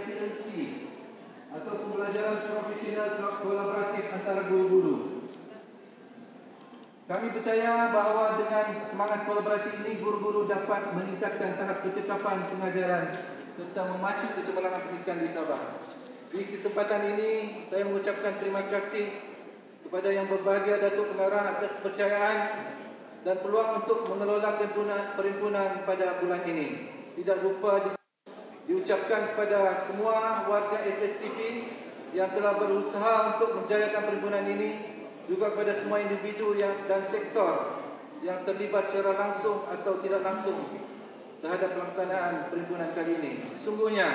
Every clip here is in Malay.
PLC atau pembelajaran profesional kolaboratif antara guru-guru. Kami percaya bahawa dengan semangat kolaborasi ini, guru-guru dapat meningkatkan tahap kecekapan pengajaran serta memacu kecemerlangan pendidikan di Sabah. Di kesempatan ini, saya mengucapkan terima kasih kepada Yang Berbahagia Datuk Pengarah atas kepercayaan dan peluang untuk mengelola perhimpunan pada bulan ini. Tidak lupa diucapkan kepada semua warga SSTP yang telah berusaha untuk menjayakan perhimpunan ini, juga kepada semua individu dan sektor yang terlibat secara langsung atau tidak langsung terhadap pelaksanaan perhimpunan kali ini. Sungguhnya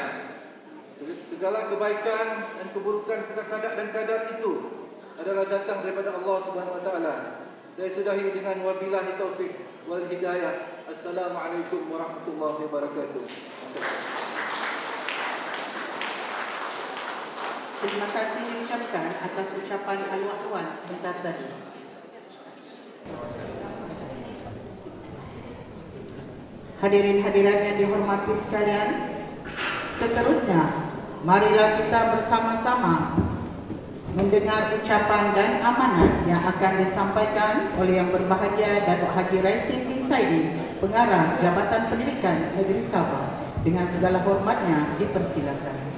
segala kebaikan dan keburukan serta kadar dan kadar itu adalah datang daripada Allah Subhanahu Wa Taala. Saya sudahi dengan wabillahi taufik wal hidayah. Assalamualaikum warahmatullahi wabarakatuh. Terima kasih diucapkan atas ucapan al-wahwan sebentar tadi. Hadirin hadirat yang dihormati sekalian, seterusnya marilah kita bersama-sama mendengar ucapan dan amanat yang akan disampaikan oleh Yang Berbahagia Datuk Haji Raisin bin Saidi, Pengarah Jabatan Pendidikan Negeri Sabah. Dengan segala hormatnya dipersilakan.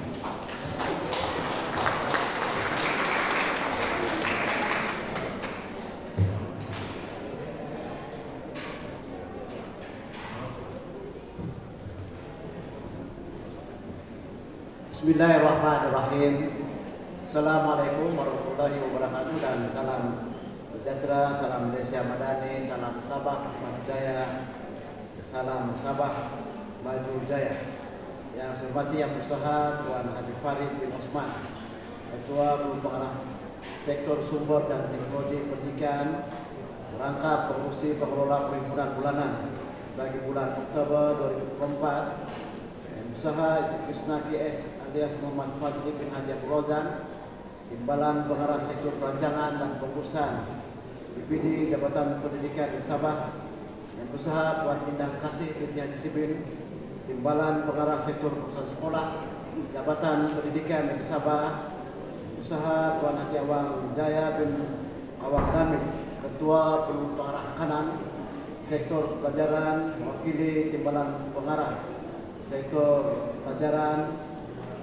Bismillahirrahmanirrahim. Assalamualaikum warahmatullahi wabarakatuh dan salam sejahtera, salam Malaysia Madani, salam Sabah Maju Jaya, salam Sabah Maju Jaya. Yang saya hormati Yang Berusaha Tuan Haji Farid bin Osman, Ketua Bulu Pengarah Sektor Sumber dan Teknologi Pendidikan, merangkap Komisi Pengelola Perhimpunan Bulanan bagi bulan Oktober 2024. Yang Berusaha Krishna PS alias Muhammad Fadli bin Haji Abdul Razak, Timbalan Pengarah Sektor Perancangan dan Pengurusan BPD Jabatan Pendidikan di Sabah. Yang Berusaha Puan Indah Kasih binti Haji Sibin, Timbalan Pengarah Sektor Pengurusan Sekolah Jabatan Pendidikan di Sabah. Usaha Tuan Haji Awang Jaya bin Awang Damil, Ketua Pengarah Kanan Sektor Pelajaran, mewakili Timbalan Pengarah Sektor Pelajaran.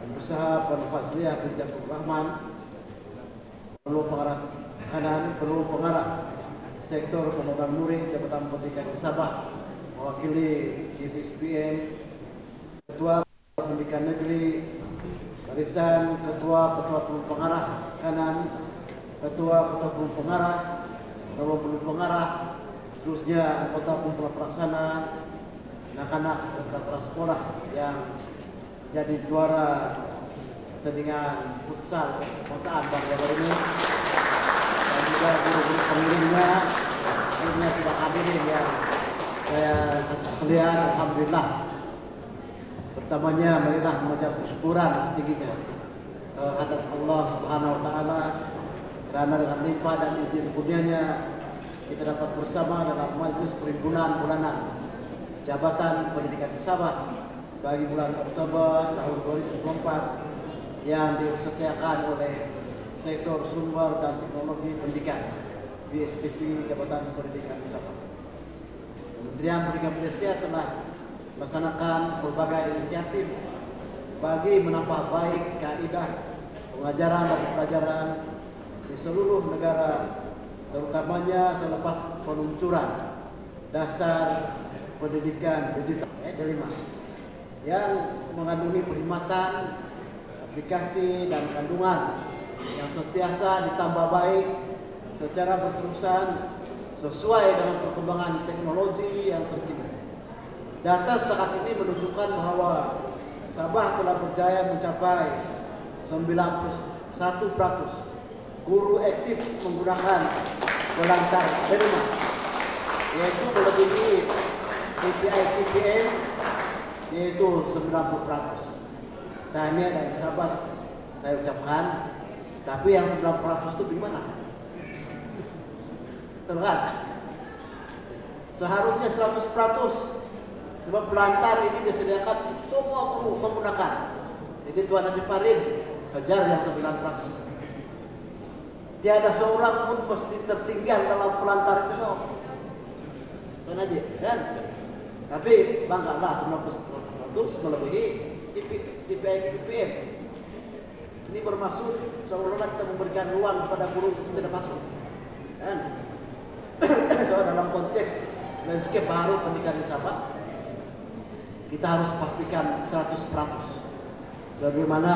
Usaha Puan Fazliah bin Abdul Rahman, Penuh Pengarah Kanan, Penuh Pengarah Sektor Pembangunan Murid Jabatan Pendidikan di Sabah, mewakili GPSPM, Ketua Pendidikan Negeri Barisan, Ketua Penuh Pengarah Kanan, Ketua Penuh Pengarah, Ketua Penuh Pengarah, terusnya anggota Penuh Pelaksana, anak-anak dan kepala sekolah yang jadi juara pertandingan futsal kebangsaan bangsa ini, dan juga guru-guru pengirimnya akhirnya sudah hadirin yang saya melihat. Alhamdulillah, pertamanya marilah mengucap syukuran setingginya hadap Allah Subhanahu Wa Taala kerana dengan limpah dan izin kurnianya kita dapat bersama dalam majlis perhimpunan bulanan Jabatan Pendidikan Sabah bagi bulan Oktober tahun 2024 yang disediakan oleh Sektor Sumber dan Teknologi Pendidikan BSTP Jabatan Pendidikan Sabah. Kementerian Pendidikan Malaysia telah melaksanakan berbagai inisiatif bagi menambah baik kaedah pengajaran dan pelajaran di seluruh negara, terutamanya selepas peluncuran dasar pendidikan digital D5 yang mengandungi perkhidmatan, aplikasi dan kandungan yang sentiasa ditambah baik secara berterusan sesuai dengan perkembangan teknologi yang terkini. Data setakat ini menunjukkan bahawa Sabah telah berjaya mencapai 91% guru aktif menggunakan pelantar D5, yaitu melebihi KPI KPM yaitu 90%. Tahniah dari Sabah saya ucapkan, tapi yang 90% itu gimana? Terlihat seharusnya 100%, sebab pelantar ini disediakan semua guru menggunakan. Jadi Tuan Haji Farid kejar yang 900. Tiada seorang pun pasti tertinggal dalam pelantar itu. Tuan Haji, kan? Tapi banggalah 900 melebihi TPM. Ini bermaksud seolah-olah kita memberikan ruang kepada guru untuk tidak masuk. Kan? So, dalam konteks landscape baru pendidikan di Sabah, kita harus pastikan 100%. Bagaimana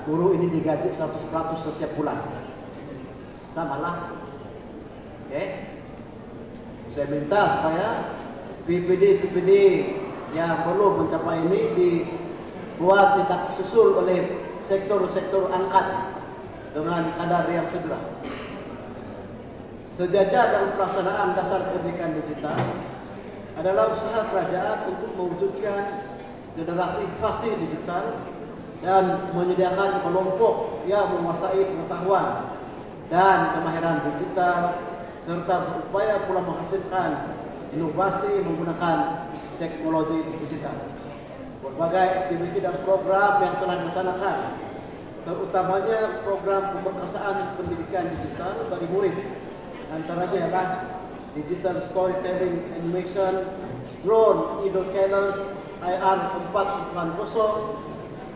guru ini digaji 100% setiap bulan. Samalah. Oke. Saya minta supaya PPD yang perlu mencapai ini dibuat tidak susul oleh sektor-sektor angkat dengan kadar yang segera. Sejajar dalam pelaksanaan dasar pendidikan digital adalah usaha kerajaan untuk mewujudkan generasi fasih digital dan menyediakan kelompok yang menguasai pengetahuan dan kemahiran digital serta berupaya pula menghasilkan inovasi menggunakan teknologi digital. Berbagai aktiviti dan program yang telah dilaksanakan, terutamanya program pemberkasaan pendidikan digital bagi murid, antaranya adalah digital storytelling animation, drone Edo Challenge, IR 4.0,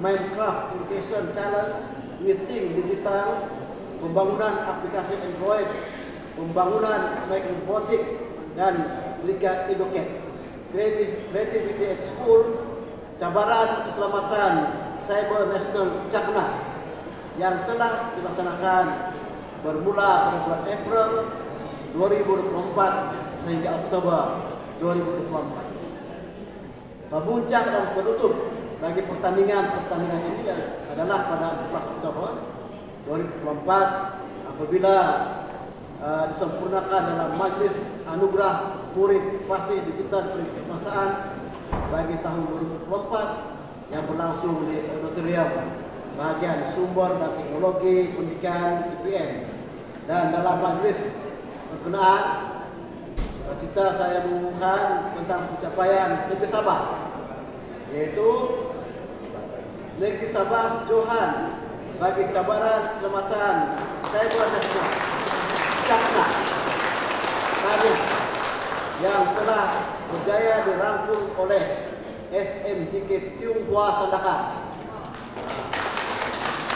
Minecraft Education Challenge, Meeting Digital, pembangunan aplikasi Android, pembangunan microbotik dan Liga Educate, Creativity at School, cabaran keselamatan Cyber National Cakna yang telah dilaksanakan bermula pada bulan April 2024 sehingga Oktober 2024. Puncak dan penutup bagi pertandingan ini adalah pada 14 Oktober 2024 apabila disempurnakan dalam Majlis Anugerah Murid Fasih Digital Kebangsaan bagi tahun 2024 yang berlangsung di Auditorium Bahagian Sumber dan Teknologi Pendidikan IPN. Dan dalam majlis berkenaan saya mengumumkan tentang pencapaian Negeri Sabah, yaitu Negeri Sabah Johan bagi cabaran keselamatan Cyber National Cakna yang telah berjaya dirangkul oleh SMJK Tionghoa Sandakan.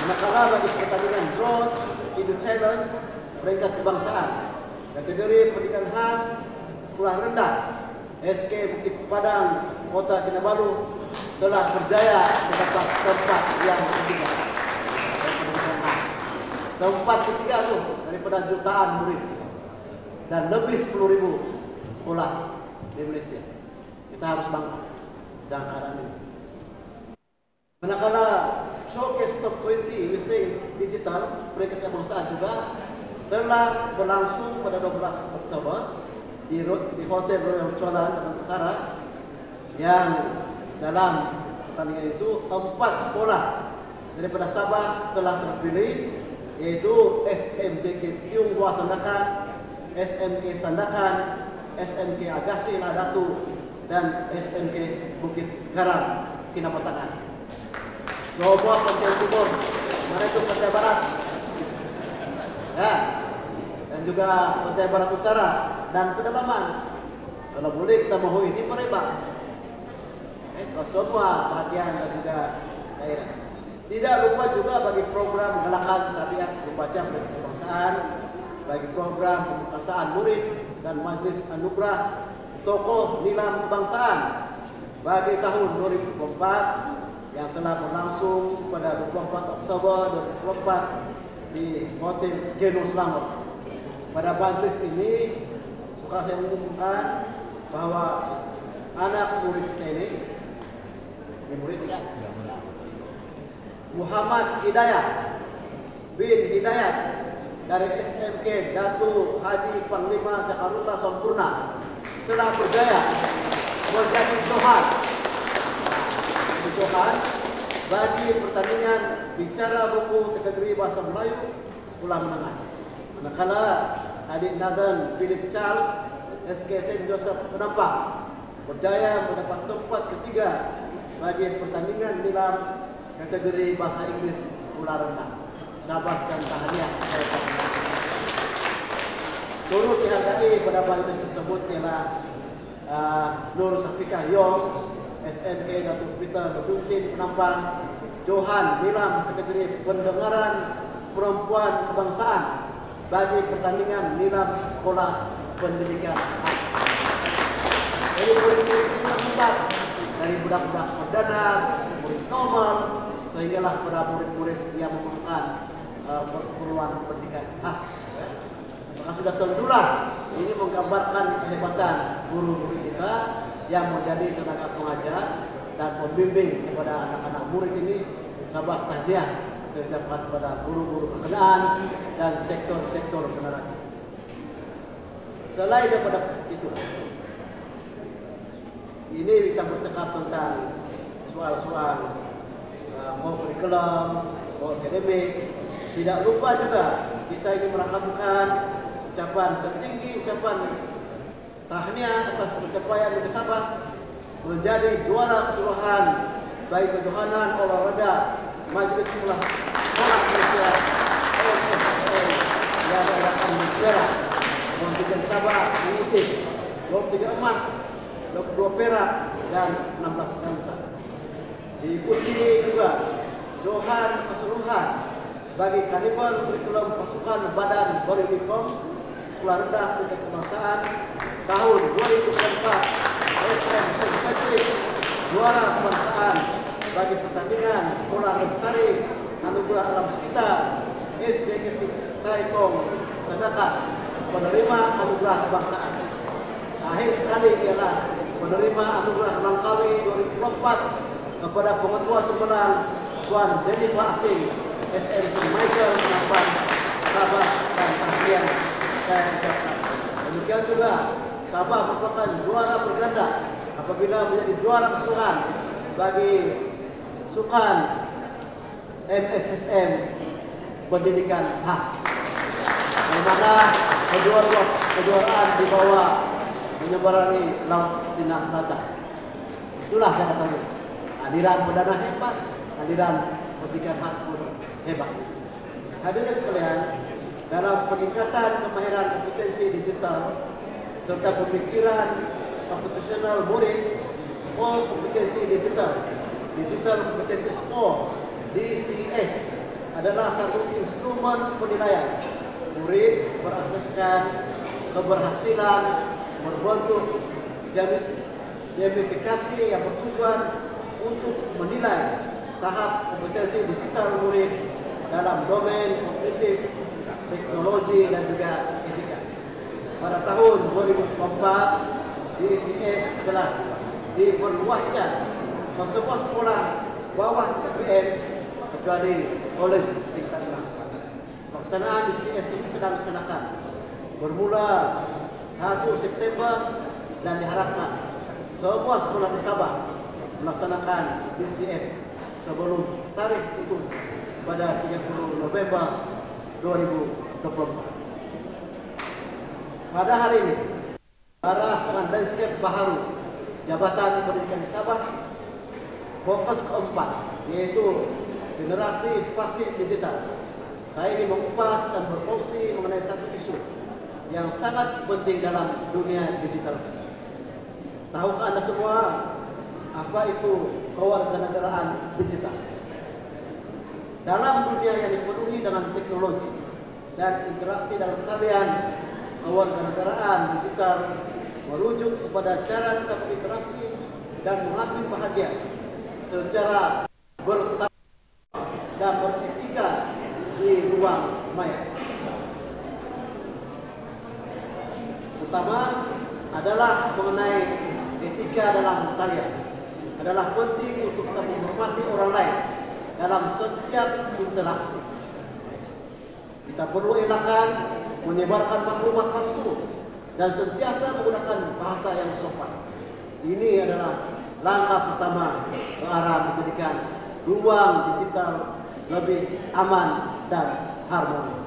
Manakala bagi pertandingan drone Edu Challenge peringkat kebangsaan kategori pendidikan khas sekolah rendah SK Bukit Padang Kota Kinabalu telah berjaya mendapat tempat yang ketiga. Tempat ketiga itu daripada jutaan murid dan lebih 10.000 sekolah di Malaysia. Kita harus bangga dengan keadaan ini. Manakala showcase top 20 meeting digital peringkat kebangsaan juga telah berlangsung pada 12 Oktober di Hotel Royal Cholan Damansara yang dalam pertandingan itu 4 sekolah daripada Sabah telah terpilih, yaitu SMJK Tionghoa Sandakan, SMK Sandakan, SMK Agasi Ladatu dan SMK Bukit Garam Kinabatangan. Lombok Pantai Timur, Manado Pantai Barat, ya, dan juga Pantai Barat Utara dan pedalaman. Kalau boleh kita mahu ini mereba, semua bahagian dan juga daerah. Tidak lupa juga bagi program gerakan tabiat membaca kebangsaan, bagi program pemberkasaan murid dan majlis anugerah tokoh nilam kebangsaan bagi tahun 2024 yang telah berlangsung pada 24 Oktober 2024 di Hotel Geno Selangor. Pada majlis ini suka saya mengumumkan bahwa anak murid kita ini murid tidak Muhammad Hidayat bin Hidayat dari SMK Datu Haji Panglima Jakarta Sempurna telah berjaya menjadi Johan bagi pertandingan bicara buku kategori bahasa Melayu sekolah menengah. Manakala adik Nathan Philip Charles SK St. Joseph Penampak berjaya mendapat tempat ketiga bagi pertandingan nilam kategori bahasa Inggris sekolah rendah. Sabah dan Tahniah. Turut dihargai pada majlis tersebut ialah Nur Safika Yong, SMK Datuk Peter Nurdin Penampang, Johan Nilam kategori pendengaran perempuan kebangsaan bagi pertandingan Nilam Sekolah Pendidikan. Jadi murid-murid hebat dari budak-budak perdana, murid normal, sehinggalah pada murid-murid yang memerlukan keperluan pendidikan khas. Maka sudah tentulah ini menggambarkan kehebatan guru-guru kita yang menjadi tenaga pengajar dan pembimbing kepada anak-anak murid ini. Sabah tahniah terdapat pada guru-guru berkenaan dan sektor-sektor penerangan. Selain daripada itu, ini kita bercakap tentang soal-soal kurikulum, akademik. Tidak lupa juga kita ini merakamkan ucapan setinggi ucapan tahniah atas pencapaian Negeri Sabah menjadi juara keseluruhan baik kejohanan olahraga Majlis Sekolah Malaysia MSSA yang diadakan di Perak. Kontingen Sabah mengutip 23 emas, 22 perak dan 16 perak. Diikuti juga johan keseluruhan bagi karnival kurikulum pasukan badan Boribikom sekolah rendah tingkat kebangsaan tahun 2004 SMK juara kebangsaan bagi pertandingan sekolah lestari anugerah alam sekitar SDGC Taikong Sedekah penerima anugerah kebangsaan. Akhir sekali ialah penerima anugerah Langkawi 2004 kepada pengetua pemenang Tuan Jennifer Asing SMK Michael Penampang Sabah dan Tahniah saya ucapkan. Demikian juga Sabah merupakan juara berganda apabila menjadi juara keseluruhan bagi sukan MSSM pendidikan khas. Di mana kejuaraan dibawa menyeberangi laut Cina Selatan. Itulah saya katakan. Hadiran perdana hebat, hadiran pendidikan khas pun hebat. Hadirin sekalian, dalam peningkatan kemahiran kompetensi digital serta pemikiran komputasional murid, all kompetensi digital kompetensi score DCS adalah satu instrumen penilaian murid berakseskan keberhasilan berbentuk gamifikasi yang bertujuan untuk menilai tahap kompetensi digital murid dalam domain kognitif, teknologi dan juga etika. Pada tahun 2004, DCS telah diperluaskan ke sebuah sekolah bawah KPM kecuali kolej tingkat rendah. Pelaksanaan DCS ini sedang dilaksanakan bermula 1 September dan diharapkan semua sekolah di Sabah melaksanakan DCS sebelum tarikh itu pada 30 November 2024. Pada hari ini, para dengan landscape baharu Jabatan Pendidikan Sabah fokus keempat yaitu generasi pasif digital. Saya ingin mengupas dan berfungsi mengenai satu isu yang sangat penting dalam dunia digital. Tahukah Anda semua apa itu kewarganegaraan digital? Dalam dunia yang dipenuhi dengan teknologi dan interaksi dalam talian, kewarganegaraan digital merujuk kepada cara kita berinteraksi dan mengambil bahagia secara bertanggung dan beretika di ruang maya. Utama adalah mengenai etika dalam talian. Adalah penting untuk kita menghormati orang lain dalam setiap interaksi. Kita perlu elakkan menyebarkan maklumat palsu dan sentiasa menggunakan bahasa yang sopan. Ini adalah langkah pertama ke arah menjadikan ruang digital lebih aman dan harmoni.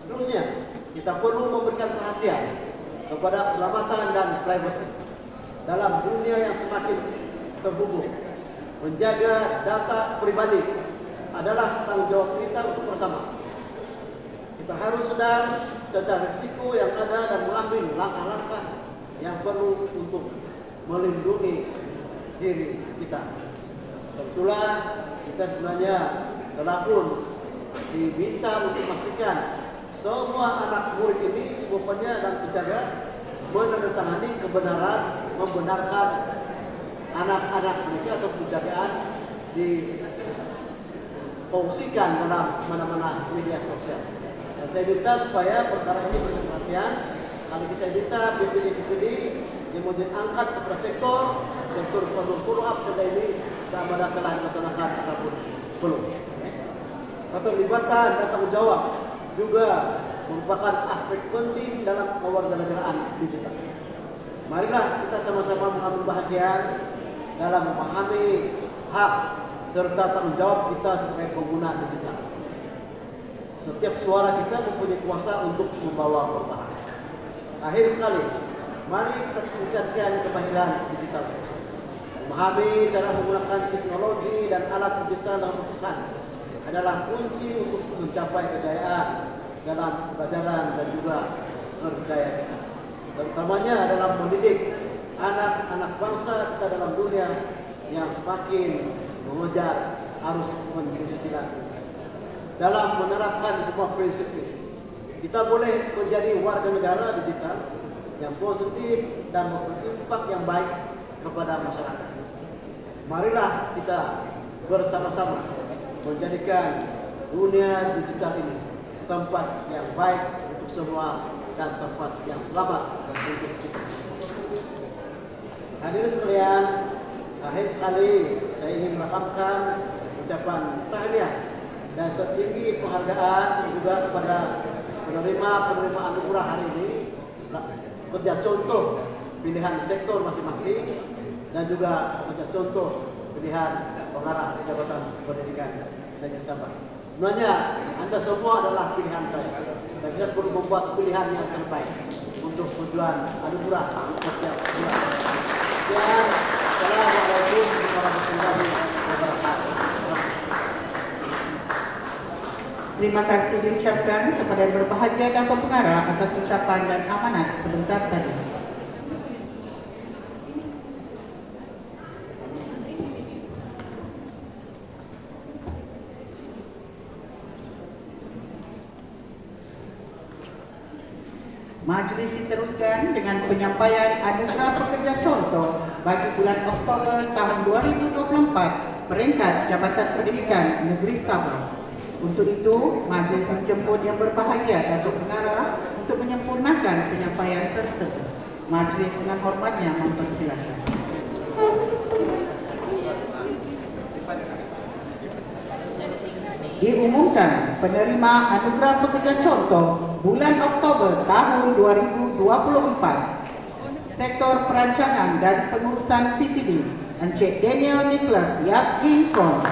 Seterusnya, kita perlu memberikan perhatian kepada keselamatan dan privasi dalam dunia yang semakin terhubung. menjaga data pribadi adalah tanggung jawab kita untuk bersama. Kita harus sadar tentang risiko yang ada dan mengambil langkah-langkah yang perlu untuk melindungi diri kita. Tentulah kita sebenarnya telah pun diminta untuk memastikan semua anak murid ini rupanya dan penjaga menandatangani kebenaran, membenarkan anak-anak mereka atau penjagaan difungsikan dalam mana-mana media sosial. Dan saya minta supaya perkara ini berperhatian. Kali ini saya minta BPD kemudian angkat kepada sektor follow up pada ini sama ada telah dilaksanakan ataupun belum. Keterlibatan dan tanggung jawab juga merupakan aspek penting dalam kewarganegaraan digital. Marilah kita sama-sama mengambil bahagian dalam memahami hak serta tanggung jawab kita sebagai pengguna digital. Setiap suara kita mempunyai kuasa untuk membawa perubahan. Akhir sekali, mari kita tingkatkan kemahiran digital. Memahami cara menggunakan teknologi dan alat digital dalam pesan adalah kunci untuk mencapai kejayaan dalam pelajaran dan juga kerjaya kita. Terutamanya dalam mendidik anak-anak bangsa kita dalam dunia yang semakin mengejar arus pendidikan. Dalam menerapkan semua prinsip ini, kita boleh menjadi warga negara digital yang positif dan berdampak yang baik kepada masyarakat. Marilah kita bersama-sama menjadikan dunia digital ini tempat yang baik untuk semua dan tempat yang selamat untuk kita. Hadirin sekalian, akhir sekali saya ingin melakukan ucapan tahniah dan setinggi penghargaan juga kepada penerima anugerah hari ini, kerja contoh pilihan sektor masing-masing dan juga kerja contoh pilihan pengarah jabatan pendidikan dan Sabah. Sebenarnya Anda semua adalah pilihan saya dan kita perlu membuat pilihan yang terbaik untuk tujuan anugerah setiap bulan. Dan Assalamualaikum warahmatullahi wabarakatuh. Terima kasih diucapkan kepada yang berbahagia dan pengarah atas ucapan dan amanat sebentar tadi. Majlis diteruskan dengan penyampaian anugerah pekerja contoh bagi bulan Oktober tahun 2024 peringkat Jabatan Pendidikan Negeri Sabah. Untuk itu, majlis menjemput yang berbahagia dan pengarah untuk menyempurnakan penyampaian tersebut. Majlis dengan hormatnya mempersilakan. Diumumkan penerima anugerah pekerja contoh bulan Oktober tahun 2024 Sektor Perancangan dan Pengurusan PPD Encik Daniel Nicholas Yap Ginkong.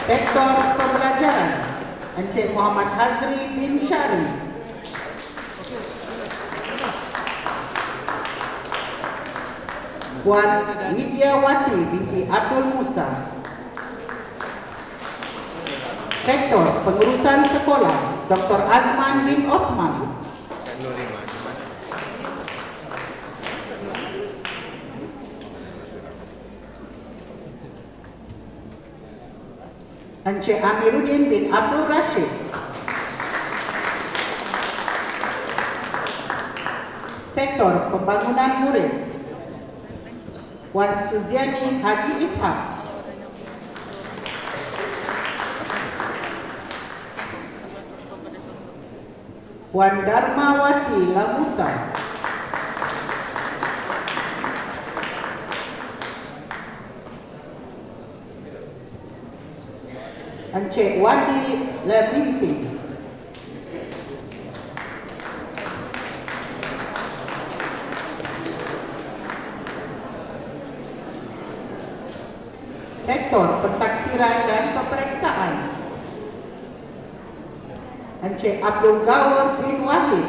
Sektor Pembelajaran Encik Muhammad Hazri bin Syari. Puan Widiawati binti Abdul Musa. Sektor Pengurusan Sekolah Dr. Azman bin Othman. Encik Amiruddin bin Abdul Rashid. Sektor Pembangunan Murid Puan Suziani Haji Ishak. Puan Darmawati Lamusa. Encik Wadi Lebinti. Sektor Pentaksiran dan Peperiksaan Encik Abdul Gawar bin Wahid.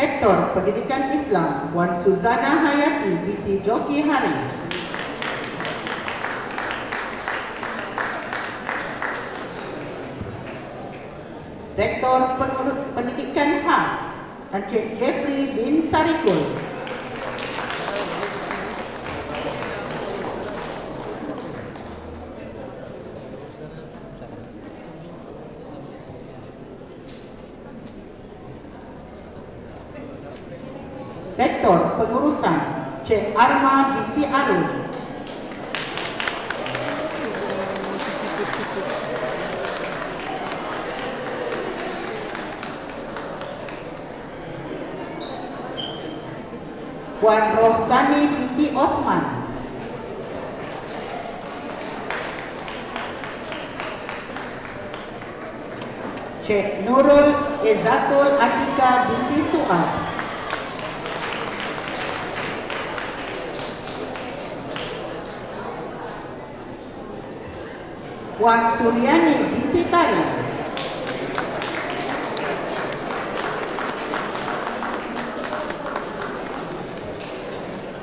Sektor Pendidikan Islam, Puan Suzana Hayati binti Joki Haris. Sektor Pendidikan Khas, Encik Jeffrey bin Sarikul. Sektor Pengurusan, Cik Arma binti Arun. Puan Rohsani binti Osman. Cik Nurul Ezatul Atika binti Su'ad. Puan Suryani binti Tari.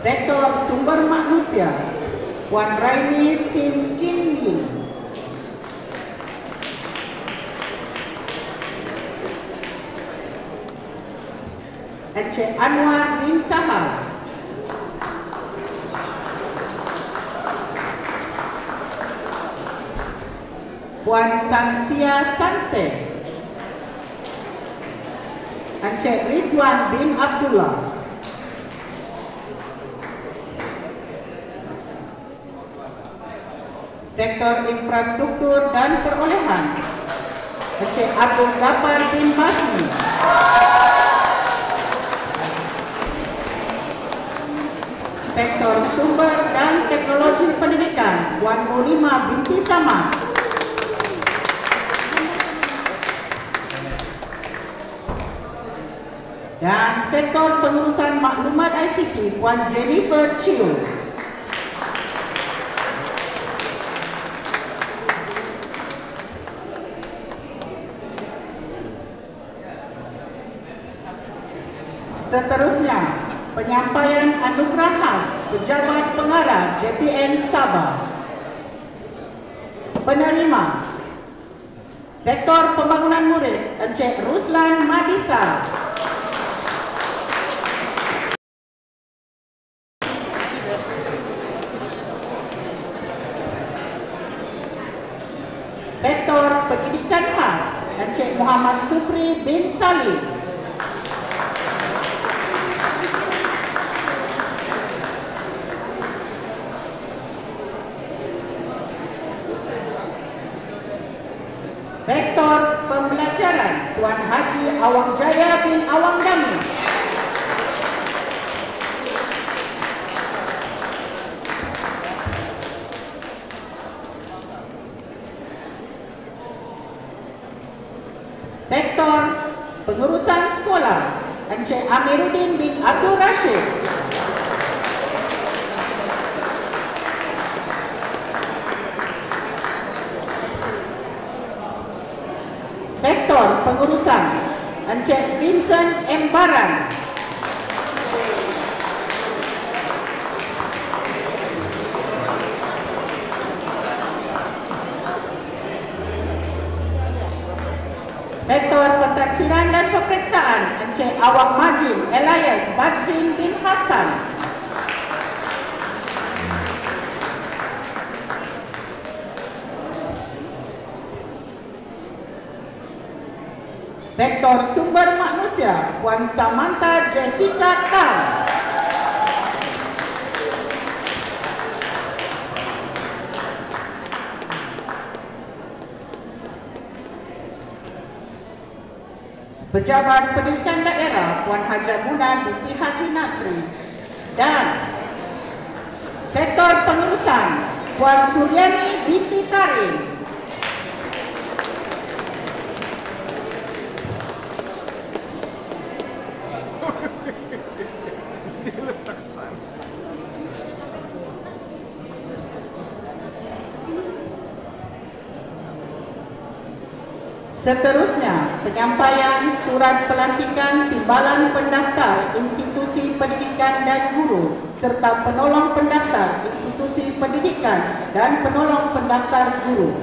Sektor Sumber Manusia, Puan Raini Sim Kin Yin. Encik Anwar bin Kahal. Puan Sansia Sansen. Encik Ridwan bin Abdullah. Sektor Infrastruktur dan Perolehan, Encik Abdul Ghaffar bin Basmi. Sektor Sumber dan Teknologi Pendidikan, Puan Murima binti Samad. Dan Sektor Pengurusan Maklumat ICT, Puan Jennifer Chiu. Seterusnya, penyampaian anugerah khas Pejabat Pengarah JPN Sabah. Penerima Sektor Pembangunan Murid, Encik Ruslan Madisa. Sektor Pendidikan Khas, Encik Muhammad Supri bin Salim. Sektor Pembelajaran, Tuan Haji Awang Jaya bin Awang Dami. Sektor Pengurusan Sekolah, Encik Amiruddin bin Abdul Rashid. Sektor Pengurusan, Encik Vincent M. Baran. Sektor Pentaksiran dan Peperiksaan, Encik Awang Majin Elias Badzin bin Hassan. Sektor Sumber Manusia, Puan Samantha Jessica Tan. Pejabat Pendidikan Daerah, Puan Haja Muna binti Haji Nasri. Dan Sektor Pengurusan, Puan Suryani binti Tarin. Seterusnya, penyampaian surat pelantikan timbalan pendaftar institusi pendidikan dan guru serta penolong pendaftar institusi pendidikan dan penolong pendaftar guru.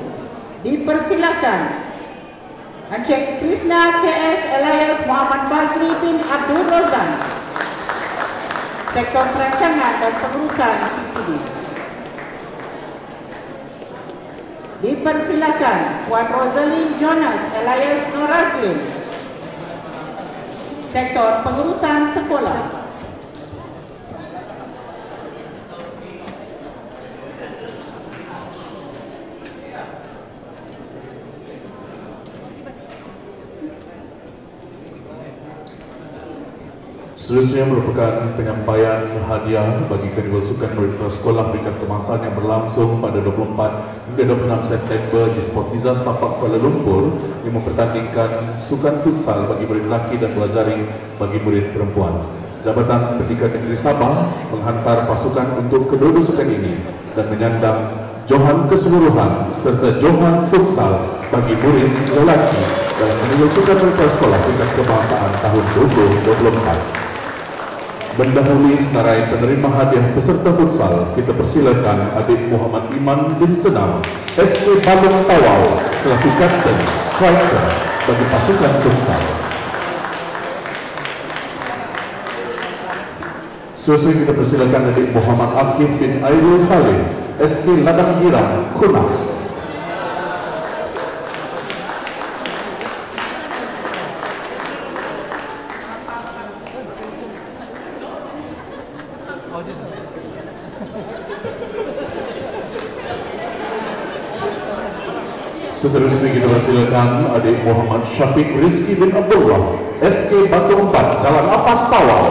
Dipersilakan Encik Krishna KS Elias Muhammad Fazli bin Abdul Rozan, Sektor Perancangan dan Pengurusan CPD. Dipersilakan Puan Rosalind Jonas Elias Norazlin, Sektor Pengurusan Sekolah. Seterusnya merupakan penyampaian hadiah bagi kedua sukan murid sekolah peringkat kebangsaan yang berlangsung pada 24 hingga 26 September di Sportiza Setapak Kuala Lumpur yang mempertandingkan sukan futsal bagi murid lelaki dan bola jaring bagi murid perempuan. Jabatan Pendidikan Negeri Sabah menghantar pasukan untuk kedua-dua sukan ini dan menyandang johan keseluruhan serta johan futsal bagi murid lelaki dalam menilai sukan murid sekolah peringkat kebangsaan tahun 2024. Mendahului senarai penerima hadiah peserta futsal, kita persilakan adik Muhammad Iman bin Senam, SK Balong Tawau, selaku kapten striker bagi pasukan futsal. Seterusnya kita persilakan adik Muhammad Akif bin Airul Salim, SK Ladang Girang, Kunah. Seterusnya kita persilakan adik Muhammad Syafiq Rizki bin Abdullah, SK Batu 4, Jalan Apas Tawau.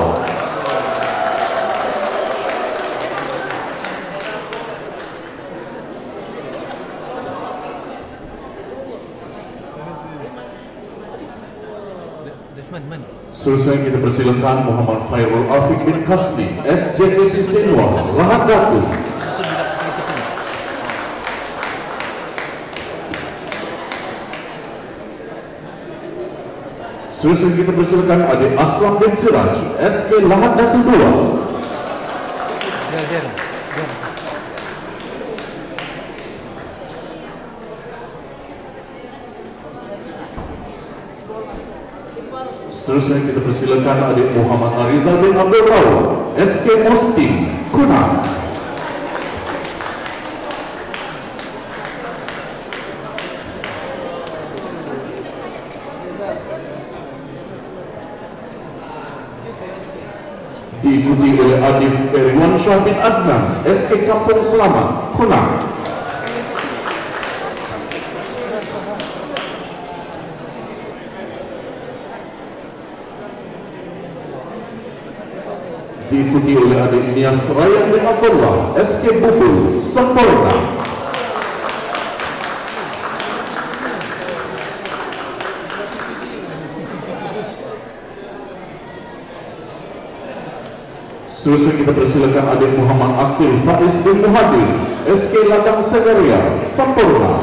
Seterusnya kita persilakan Muhammad Khairul Afiq bin Hasni, SJC Senwa, Rahat Datu. Seterusnya kita persilakan adik Aslam bin Siraj, SK Lahat Datu 2. Seterusnya kita persilakan adik Muhammad Arizal bin Abdul Rauf, SK Mustin, Kunang. Diikuti oleh Adif Eriwan Syah bin Adnan, SK Kampung Selamat, Kunang. Diikuti oleh adik Nias Raya bin Abdullah, SK Bubul, Sempurna. Seterusnya kita persilakan adik Muhammad Akil Faiz bin Muhadir, SK Ladang Segaria, Sempurna.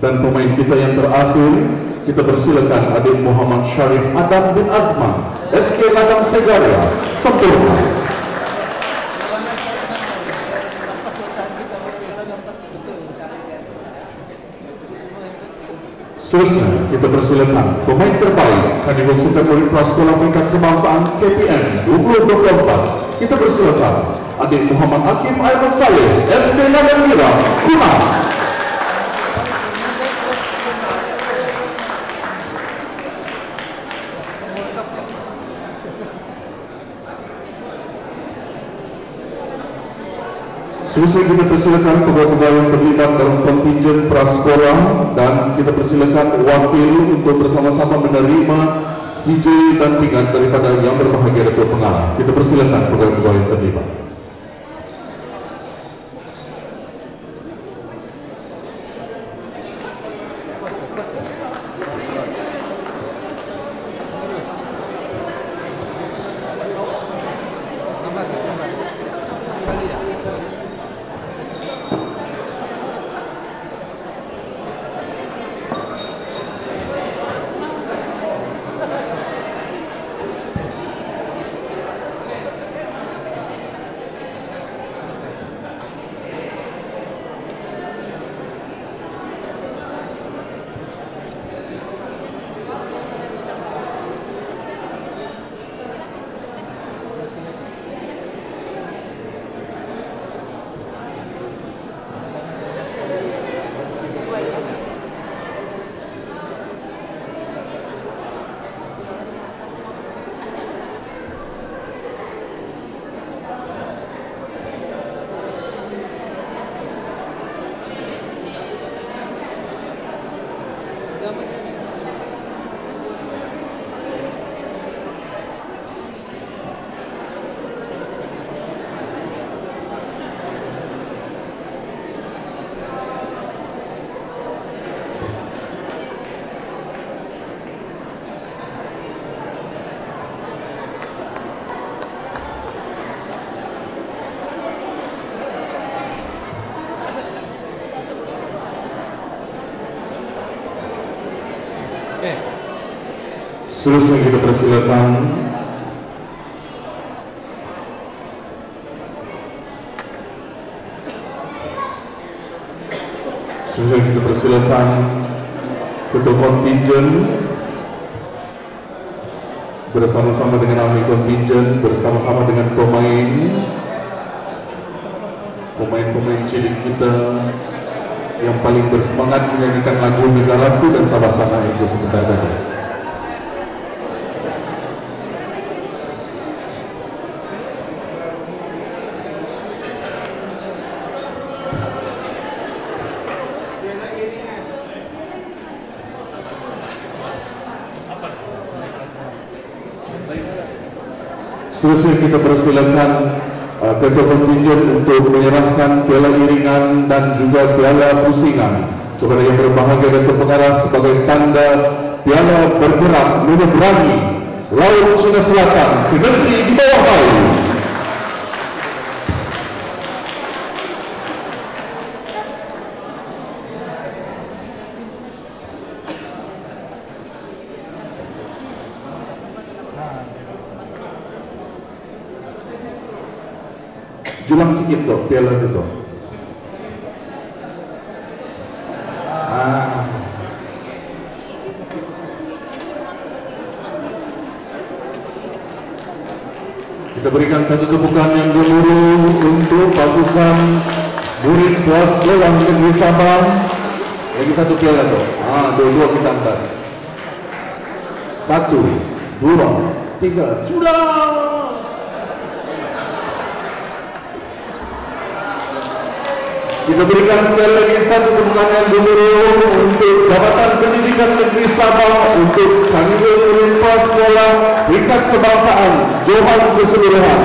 Dan pemain kita yang terakhir, kita persilakan adik Muhammad Syarif Adam bin Azman, SK Ladang Segaria, Sempurna. Seterusnya kita persilakan pemain terbaik Kandidat Sukan Murid Prasekolah Peringkat Kebangsaan KPM 2024. Kita persilakan adik Muhammad Akif Aiman Saleh, SK Ladang Girang, Kunang. Seterusnya kita persilakan pegawai-pegawai yang terlibat dalam kontingen prasekolah dan kita persilakan wakil untuk bersama-sama menerima CJ dan pingat daripada yang berbahagia Datuk Pengarah. Kita persilakan pegawai-pegawai yang terlibat. Seterusnya kita persilakan ketua kontingen bersama-sama dengan ahli kontingen, bersama-sama dengan pemain cilik kita yang paling bersemangat menyanyikan lagu Negaraku dan Sabah Tanah itu sebentar saja. Seterusnya kita persilakan ketua kontingen untuk menyerahkan piala iringan dan juga piala pusingan kepada yang berbahagia dan terpengarah sebagai tanda piala bergerak menyeberangi Laut Cina Selatan ke negeri di bawah laut. Julang sikit dok, piala itu dok. Kita berikan satu tepukan yang gemuruh untuk pasukan murid kelas Golang Negeri Sabah. Lagi satu piala dok. Dua-dua kita angkat. 1, 2, 3, julang. Kita berikan sekali lagi satu tepukan yang gemuruh untuk Jabatan Pendidikan Negeri Sabah, untuk Kanwil Ulimpa Sekolah Tingkat Kebangsaan Johan keseluruhan.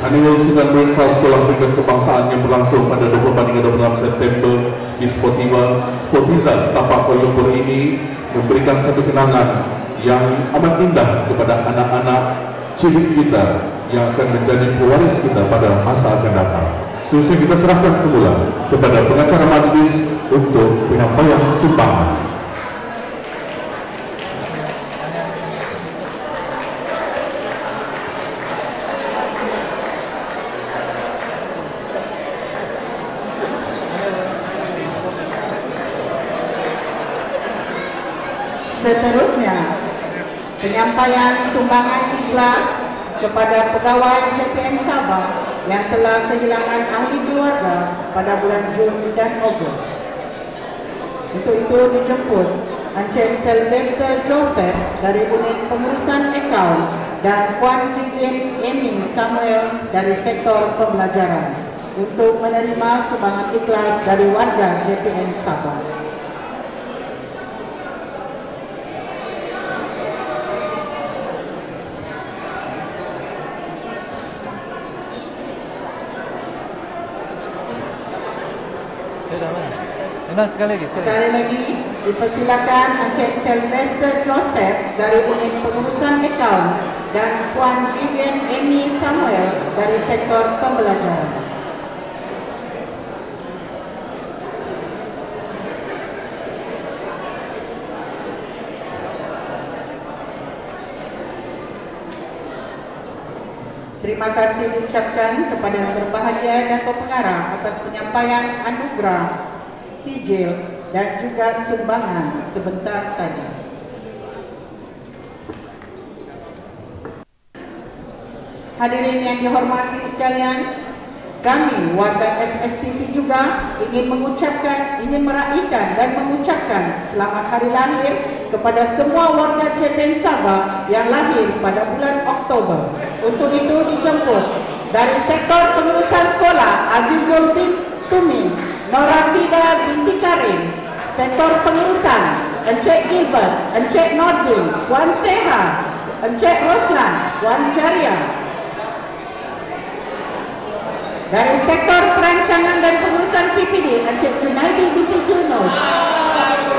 Kanwil 19 Sekolah Tingkat Kebangsaan yang berlangsung pada 24 hingga 26 September di Sportiza Setapak Kuala Lumpur ini memberikan satu kenangan yang amat indah kepada anak-anak cilik kita yang akan menjadi pewaris kita pada masa akan datang. Seterusnya kita serahkan semula kepada pengacara majlis untuk penyampaian sumbangan. Seterusnya, penyampaian sumbangan ikhlas kepada pegawai JPN Sabah yang telah kehilangan ahli keluarga pada bulan Jun dan Ogos. Untuk itu dijemput Encik Sylvester Joseph dari unit pengurusan akaun dan Puan Vivian Amy Samuel dari sektor pembelajaran untuk menerima sumbangan ikhlas dari warga JPN Sabah. Sekali lagi dipersilakan Encik Sylvester Joseph dari unit pengurusan akaun dan Puan Vivian Amy Samuel dari sektor pembelajaran. Terima kasih diucapkan kepada yang berbahagia dan berpengarah atas penyampaian anugerah, sijil dan juga sumbangan sebentar tadi. Hadirin yang dihormati sekalian, kami warga SSTP juga ingin meraihkan dan mengucapkan selamat hari lahir kepada semua warga JPN Sabah yang lahir pada bulan Oktober. Untuk itu dijemput dari sektor pengurusan sekolah Azizul bin Tumin, Norafida binti Karim, sektor pengurusan Encik Gilbert, Encik Nordin, Puan Seha, Encik Roslan, Puan Jariah. Dari sektor perancangan dan pengurusan PPD, Encik Junaidi binti Yunus.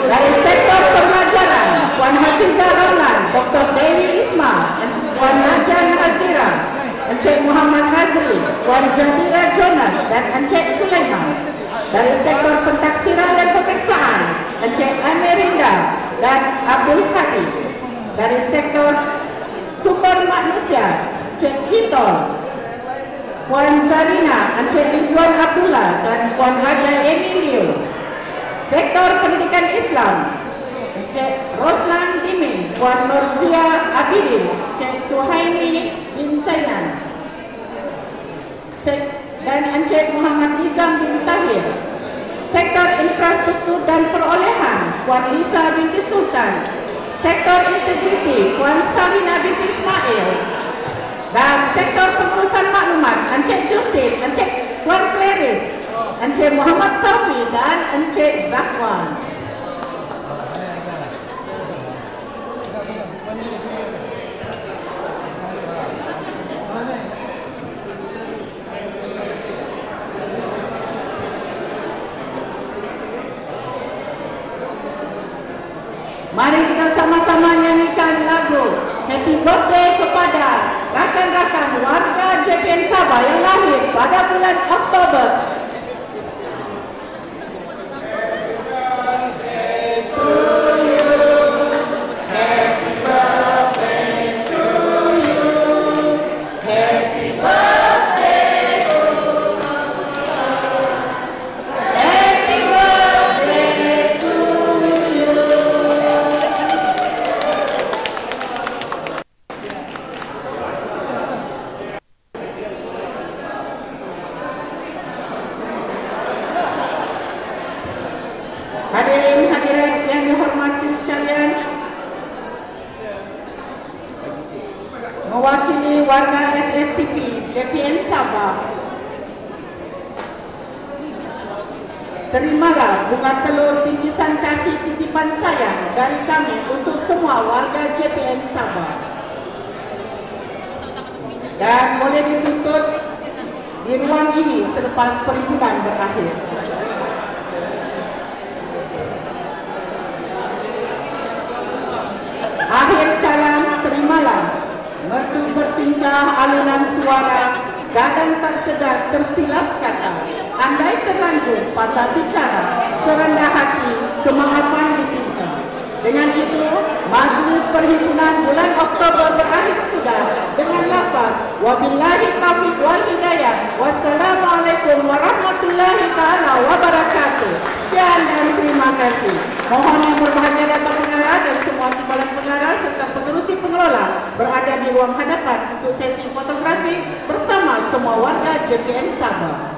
Dari sektor pengajaran, Puan Hafizah Rahman, Dr. Dewi Isma, Puan Najan Nazira, Encik Muhammad Hazri, Puan Jadira Jonas dan Encik Sulaiman. Dari sektor pentaksiran dan pemeriksaan, Encik Amirinda dan Abdul Hadi. Dari sektor sumber manusia, Encik Citol, Puan Zarina, Encik Ridwan Abdullah dan Puan Haja Emilio. Sektor pendidikan Islam, Encik Roslan Dimin, Puan Nurzia Abidin, Encik Suhaimi bin Sainan dan Encik Muhammad Nizam bin Tahir. Sektor infrastruktur dan perolehan, Puan Lisa binti Sultan. Sektor integriti, Puan Salina binti Ismail. Dan sektor pengurusan maklumat, Encik Justin, Encik Puan Clarice, Encik Muhammad Safi dan Encik Zakwan. Mari kita sama-sama nyanyikan lagu Happy Birthday kepada rakan-rakan warga JPN Sabah yang lahir pada bulan Oktober. Hadirin hadirat yang dihormati sekalian, mewakili warga SSTP JPN Sabah, terimalah bunga telur bingkisan kasih titipan sayang dari kami untuk semua warga JPN Sabah. Dan boleh dituntut di ruang ini selepas perhimpunan berakhir. Akhir kalam, terimalah merdu bertingkah alunan suara, kadang tak sedar tersilap kata, andai terlanjur patah bicara, serendah hati kemaafan diminta. Dengan itu, majlis perhimpunan bulan Oktober berakhir sudah dengan lafaz wabillahi taufiq wal hidayah, wassalamualaikum warahmatullahi taala wabarakatuh. Sekian dan terima kasih. Mohon yang berbahagia Datuk Pengarah dan semua timbalan pengarah serta pengerusi pengelola berada di ruang hadapan untuk sesi fotografi bersama semua warga JPN Sabah.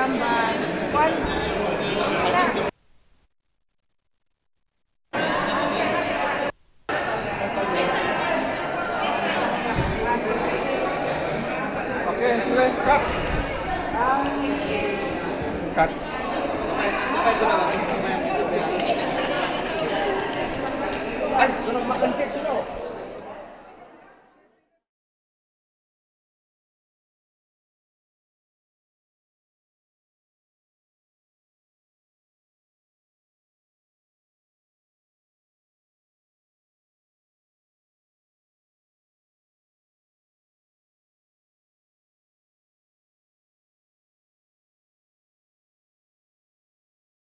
gambar. Wan. Oke, boleh. Cut. Cut. Sampai sudah, Pak.